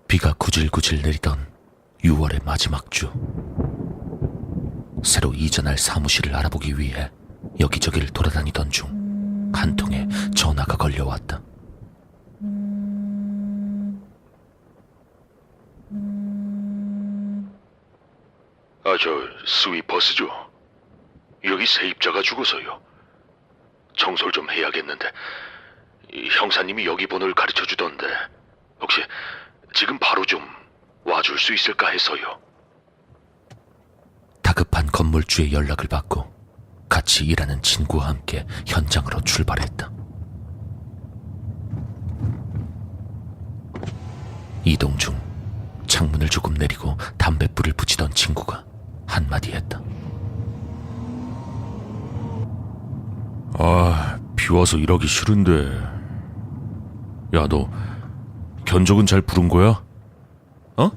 비가 구질구질 내리던 6월의 마지막 주. 새로 이전할 사무실을 알아보기 위해 여기저기를 돌아다니던 중 한 통의 전화가 걸려왔다. 스위퍼스죠. 여기 세입자가 죽어서요. 청소를 좀 해야겠는데 이 형사님이 여기 번호를 가르쳐 주던데 혹시 지금 바로 좀 와줄 수 있을까 해서요. 다급한 건물주의 연락을 받고 같이 일하는 친구와 함께 현장으로 출발했다. 이동 중 창문을 조금 내리고 담뱃불을 붙이던 친구가 한마디 했다. 비 와서 일하기 싫은데. 야, 너 견적은 잘 부른 거야? 어?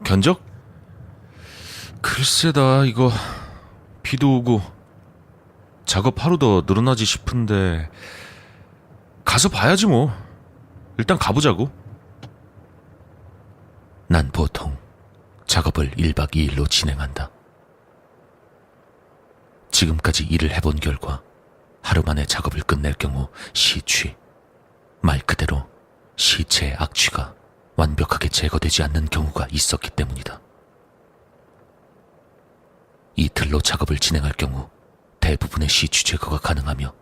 견적? 글쎄다, 이거 비도 오고 작업 하루 더 늘어나지 싶은데 가서 봐야지 뭐. 일단 가보자고. 난 보통 작업을 1박 2일로 진행한다. 지금까지 일을 해본 결과 하루 만에 작업을 끝낼 경우 시취, 말 그대로 시체의 악취가 완벽하게 제거되지 않는 경우가 있었기 때문이다. 이틀로 작업을 진행할 경우 대부분의 시취 제거가 가능하며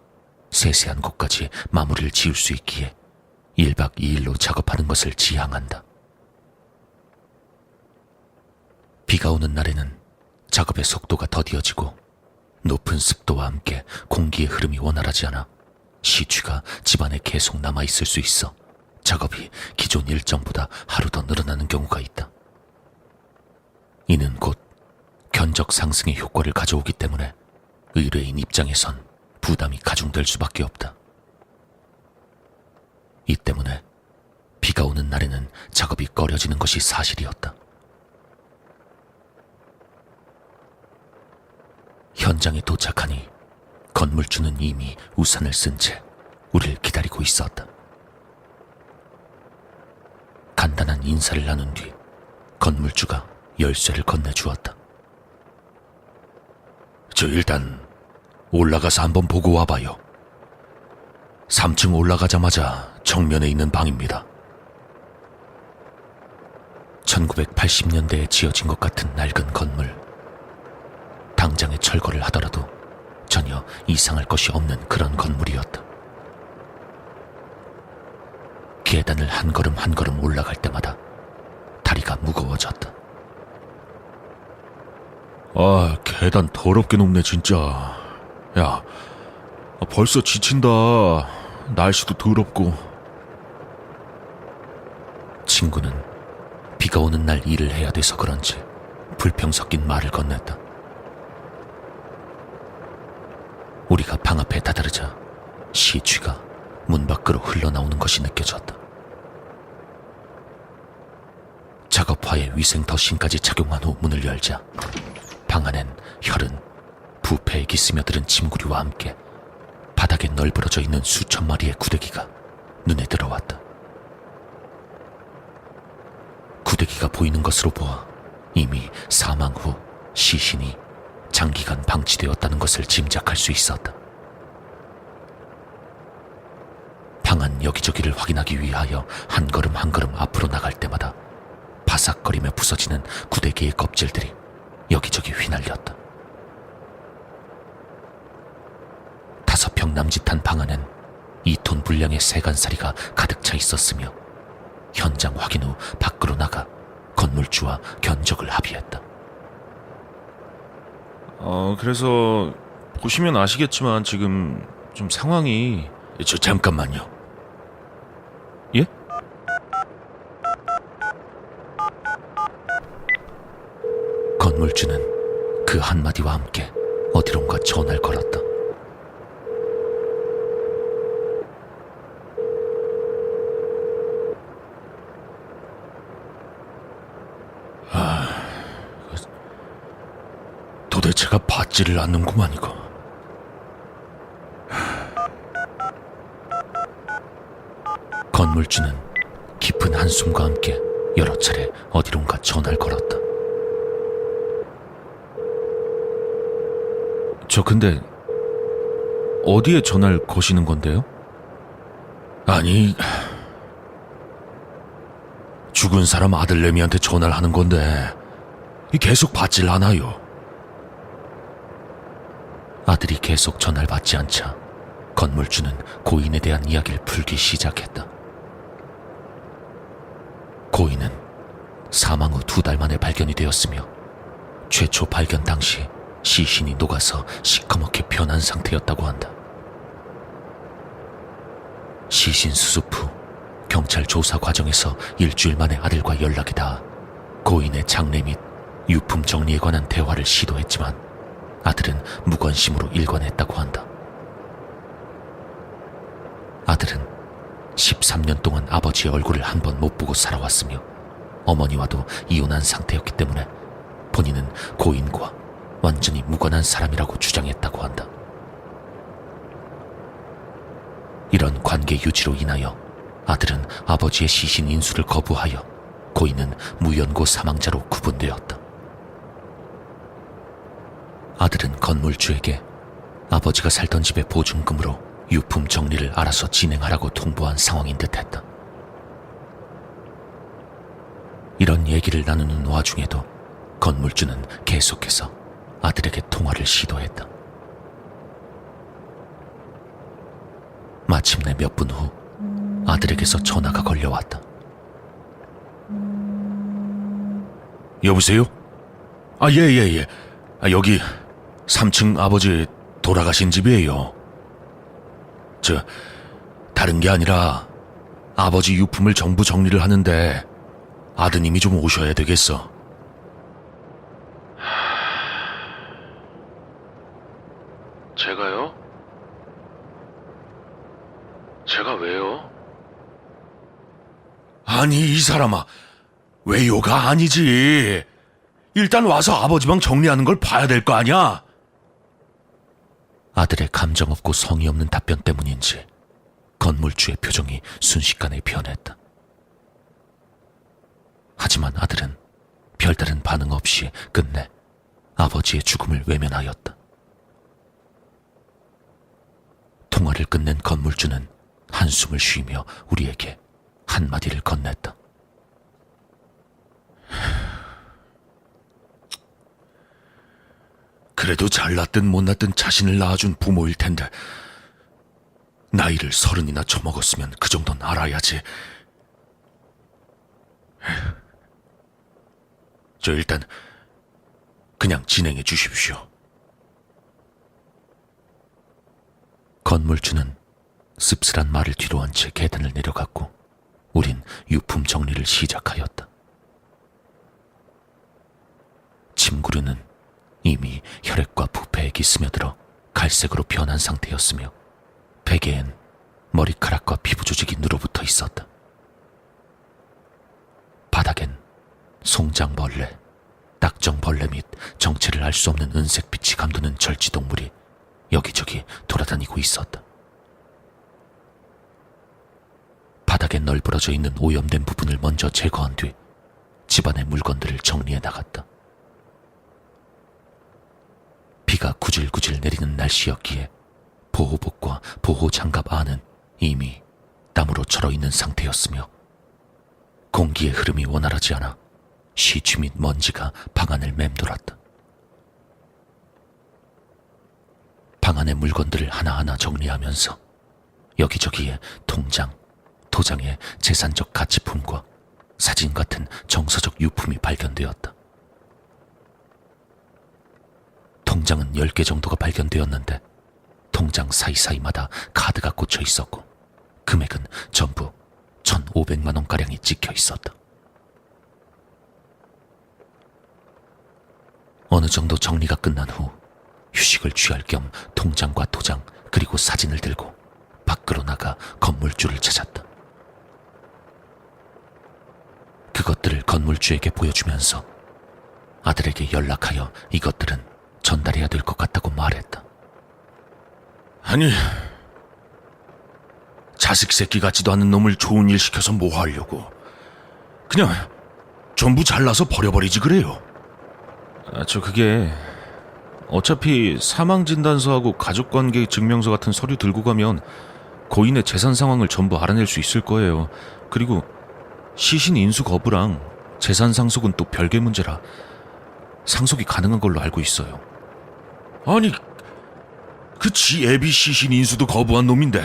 세세한 곳까지 마무리를 지을 수 있기에 1박 2일로 작업하는 것을 지향한다. 비가 오는 날에는 작업의 속도가 더디어지고 높은 습도와 함께 공기의 흐름이 원활하지 않아 시취가 집안에 계속 남아있을 수 있어 작업이 기존 일정보다 하루 더 늘어나는 경우가 있다. 이는 곧 견적 상승의 효과를 가져오기 때문에 의뢰인 입장에선 부담이 가중될 수밖에 없다. 이 때문에 비가 오는 날에는 작업이 꺼려지는 것이 사실이었다. 현장에 도착하니 건물주는 이미 우산을 쓴 채 우리를 기다리고 있었다. 간단한 인사를 나눈 뒤 건물주가 열쇠를 건네주었다. 저 일단 올라가서 한번 보고 와봐요. 3층 올라가자마자 정면에 있는 방입니다. 1980년대에 지어진 것 같은 낡은 건물. 당장에 철거를 하더라도 전혀 이상할 것이 없는 그런 건물이었다. 계단을 한 걸음 한 걸음 올라갈 때마다 다리가 무거워졌다. 계단 더럽게 높네 진짜. 야, 벌써 지친다. 날씨도 더럽고. 친구는 비가 오는 날 일을 해야 돼서 그런지 불평 섞인 말을 건넸다. 우리가 방 앞에 다다르자 시취가 문 밖으로 흘러나오는 것이 느껴졌다. 작업화에 위생더신까지 착용한 후 문을 열자 방 안엔 혈흔, 부패액이 스며들은 침구류와 함께 바닥에 널브러져 있는 수천 마리의 구데기가 눈에 들어왔다. 구데기가 보이는 것으로 보아 이미 사망 후 시신이 장기간 방치되었다는 것을 짐작할 수 있었다. 방 안 여기저기를 확인하기 위하여 한 걸음 한 걸음 앞으로 나갈 때마다 바삭거리며 부서지는 구데기의 껍질들이 여기저기 휘날렸다. 5평 남짓한 방 안엔 2톤 분량의 세간살이가 가득 차 있었으며 현장 확인 후 밖으로 나가 건물주와 견적을 합의했다. 그래서 보시면 아시겠지만 지금 좀 상황이. 잠깐만요. 예? 건물주는 그 한마디와 함께 어디론가 전화를 걸었다. 도대체가 받지를 않는구만 이거. 건물주는 깊은 한숨과 함께 여러 차례 어디론가 전화를 걸었다. 저 근데 어디에 전화를 거시는 건데요? 아니, 죽은 사람 아들내미한테 전화를 하는 건데 계속 받질 않아요. 아들이 계속 전화를 받지 않자 건물주는 고인에 대한 이야기를 풀기 시작했다. 고인은 사망 후 2달 만에 발견이 되었으며 최초 발견 당시 시신이 녹아서 시커멓게 변한 상태였다고 한다. 시신 수습 후 경찰 조사 과정에서 일주일 만에 아들과 연락이 닿아 고인의 장례 및 유품 정리에 관한 대화를 시도했지만 아들은 무관심으로 일관했다고 한다. 아들은 13년 동안 아버지의 얼굴을 한 번 못 보고 살아왔으며 어머니와도 이혼한 상태였기 때문에 본인은 고인과 완전히 무관한 사람이라고 주장했다고 한다. 이런 관계 유지로 인하여 아들은 아버지의 시신 인수를 거부하여 고인은 무연고 사망자로 구분되었다. 아들은 건물주에게 아버지가 살던 집의 보증금으로 유품 정리를 알아서 진행하라고 통보한 상황인 듯했다. 이런 얘기를 나누는 와중에도 건물주는 계속해서 아들에게 통화를 시도했다. 마침내 몇 분 후 아들에게서 전화가 걸려왔다. 여보세요? 예. 여기 3층 아버지 돌아가신 집이에요. 다른 게 아니라 아버지 유품을 전부 정리를 하는데 아드님이 좀 오셔야 되겠어. 제가요? 제가 왜요? 아니, 이 사람아. 왜요가 아니지. 일단 와서 아버지 방 정리하는 걸 봐야 될 거 아니야? 아들의 감정 없고 성의 없는 답변 때문인지 건물주의 표정이 순식간에 변했다. 하지만 아들은 별다른 반응 없이 끝내 아버지의 죽음을 외면하였다. 통화를 끝낸 건물주는 한숨을 쉬며 우리에게 한마디를 건넸다. 그래도 잘났든 못났든 자신을 낳아준 부모일 텐데 나이를 30이나 처먹었으면 그 정도는 알아야지. 일단 그냥 진행해 주십시오. 건물주는 씁쓸한 말을 뒤로 한 채 계단을 내려갔고 우린 유품 정리를 시작하였다. 침구류는 이미 혈액과 부패액이 스며들어 갈색으로 변한 상태였으며 베개엔 머리카락과 피부 조직이 늘어붙어 있었다. 바닥엔 송장벌레, 딱정벌레 및 정체를 알 수 없는 은색빛이 감도는 절지동물이 여기저기 돌아다니고 있었다. 바닥에 널브러져 있는 오염된 부분을 먼저 제거한 뒤 집안의 물건들을 정리해 나갔다. 비가 구질구질 내리는 날씨였기에 보호복과 보호장갑 안은 이미 땀으로 절어있는 상태였으며 공기의 흐름이 원활하지 않아 시취 및 먼지가 방 안을 맴돌았다. 방 안의 물건들을 하나하나 정리하면서 여기저기에 통장, 도장의 재산적 가치품과 사진 같은 정서적 유품이 발견되었다. 통장은 10개 정도가 발견되었는데 통장 사이사이마다 카드가 꽂혀 있었고 금액은 전부 1,500만 원가량이 찍혀 있었다. 어느 정도 정리가 끝난 후 휴식을 취할 겸 통장과 도장 그리고 사진을 들고 밖으로 나가 건물주를 찾았다. 그것들을 건물주에게 보여주면서 아들에게 연락하여 이것들은 전달해야 될 것 같다고 말했다. 아니, 자식 새끼 같지도 않은 놈을 좋은 일 시켜서 뭐 하려고. 그냥 전부 잘라서 버려버리지 그래요. 그게 어차피 사망진단서하고 가족관계 증명서 같은 서류 들고 가면 고인의 재산 상황을 전부 알아낼 수 있을 거예요. 그리고 시신 인수 거부랑 재산 상속은 또 별개 문제라 상속이 가능한 걸로 알고 있어요. 아니, 그 지 애비 시신 인수도 거부한 놈인데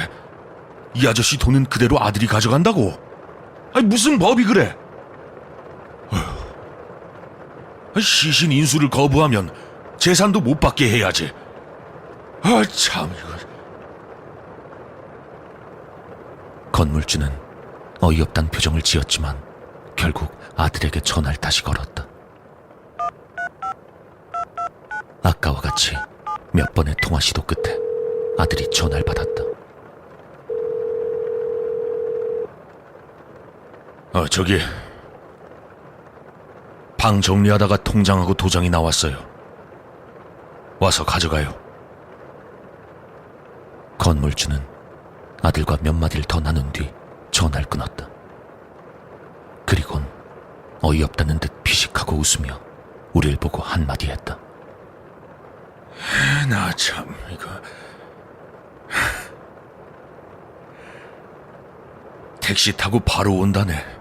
이 아저씨 돈은 그대로 아들이 가져간다고? 아니, 무슨 법이 그래? 아니, 시신 인수를 거부하면 재산도 못 받게 해야지. 아, 참 이거. 건물주는 어이없단 표정을 지었지만 결국 아들에게 전화를 다시 걸었다. 아까와 같이 몇 번의 통화 시도 끝에 아들이 전화를 받았다. 저기 방 정리하다가 통장하고 도장이 나왔어요. 와서 가져가요. 건물주는 아들과 몇 마디를 더 나눈 뒤 전화를 끊었다. 그리곤 어이없다는 듯 피식하고 웃으며 우릴 보고 한마디 했다. 나 참 이거 택시 타고 바로 온다네.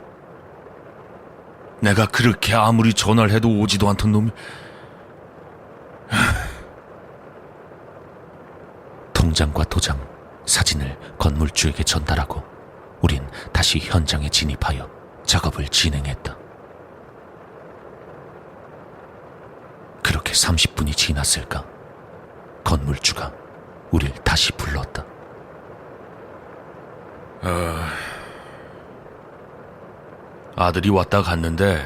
내가 그렇게 아무리 전화를 해도 오지도 않던 놈이. 통장과 도장, 사진을 건물주에게 전달하고 우린 다시 현장에 진입하여 작업을 진행했다. 그렇게 30분이 지났을까? 건물주가 우릴 다시 불렀다. 아들이 왔다 갔는데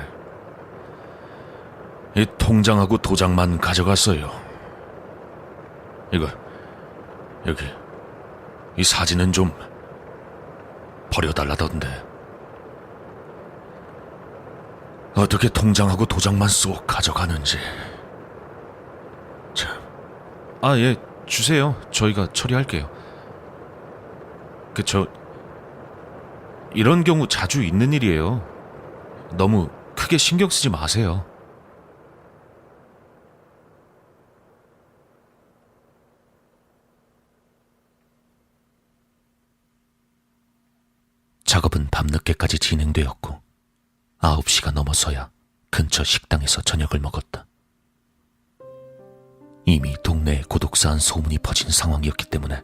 이 통장하고 도장만 가져갔어요. 이거 여기 이 사진은 좀 버려달라던데. 어떻게 통장하고 도장만 쏙 가져가는지. 참. 예, 주세요. 저희가 처리할게요. 이런 경우 자주 있는 일이에요. 너무 크게 신경 쓰지 마세요. 작업은 밤늦게까지 진행되었고 9시가 넘어서야 근처 식당에서 저녁을 먹었다. 이미 동네에 고독사한 소문이 퍼진 상황이었기 때문에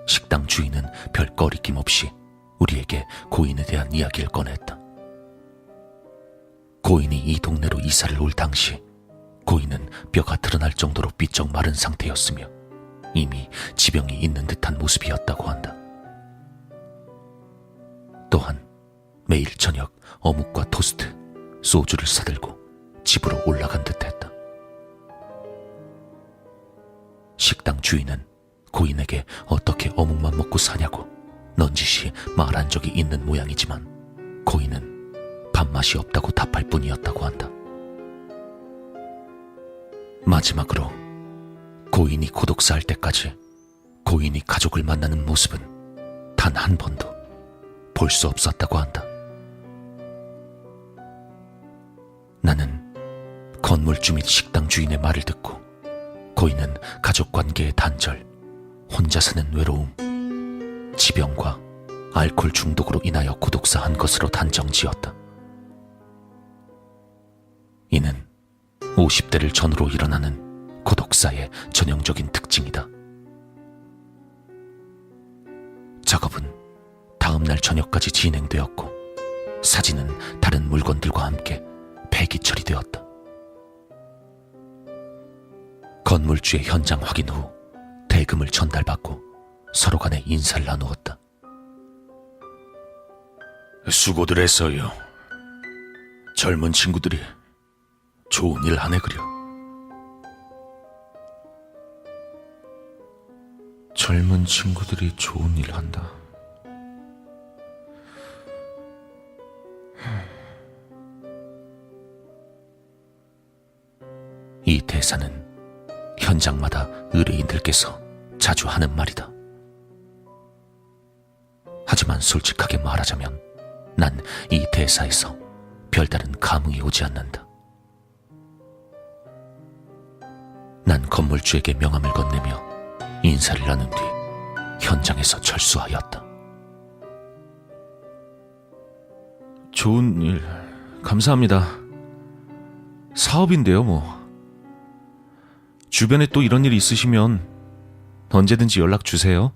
식당 주인은 별 꺼리낌 없이 우리에게 고인에 대한 이야기를 꺼냈다. 고인이 이 동네로 이사를 올 당시 고인은 뼈가 드러날 정도로 삐쩍 마른 상태였으며 이미 지병이 있는 듯한 모습이었다고 한다. 또한 매일 저녁 어묵과 토스트, 소주를 사들고 집으로 올라간 듯했다. 식당 주인은 고인에게 어떻게 어묵만 먹고 사냐고 넌지시 말한 적이 있는 모양이지만 고인은 밥맛이 없다고 답할 뿐이었다고 한다. 마지막으로 고인이 고독사할 때까지 고인이 가족을 만나는 모습은 단 한 번도 볼 수 없었다고 한다. 나는 건물주 및 식당 주인의 말을 듣고 고인은 가족관계의 단절, 혼자 사는 외로움, 지병과 알코올 중독으로 인하여 고독사한 것으로 단정지었다. 이는 50대를 전후로 일어나는 고독사의 전형적인 특징이다. 작업은 다음날 저녁까지 진행되었고 사진은 다른 물건들과 함께 폐기 처리되었다. 건물주의 현장 확인 후 대금을 전달받고 서로 간에 인사를 나누었다. 수고들 했어요. 젊은 친구들이 좋은 일 하네 그려. 젊은 친구들이 좋은 일 한다. 이 대사는 현장마다 의뢰인들께서 자주 하는 말이다. 하지만 솔직하게 말하자면 난 이 대사에서 별다른 감흥이 오지 않는다. 난 건물주에게 명함을 건네며 인사를 나눈 뒤 현장에서 철수하였다. 좋은 일 감사합니다. 사업인데요, 뭐. 주변에 또 이런 일 있으시면 언제든지 연락 주세요.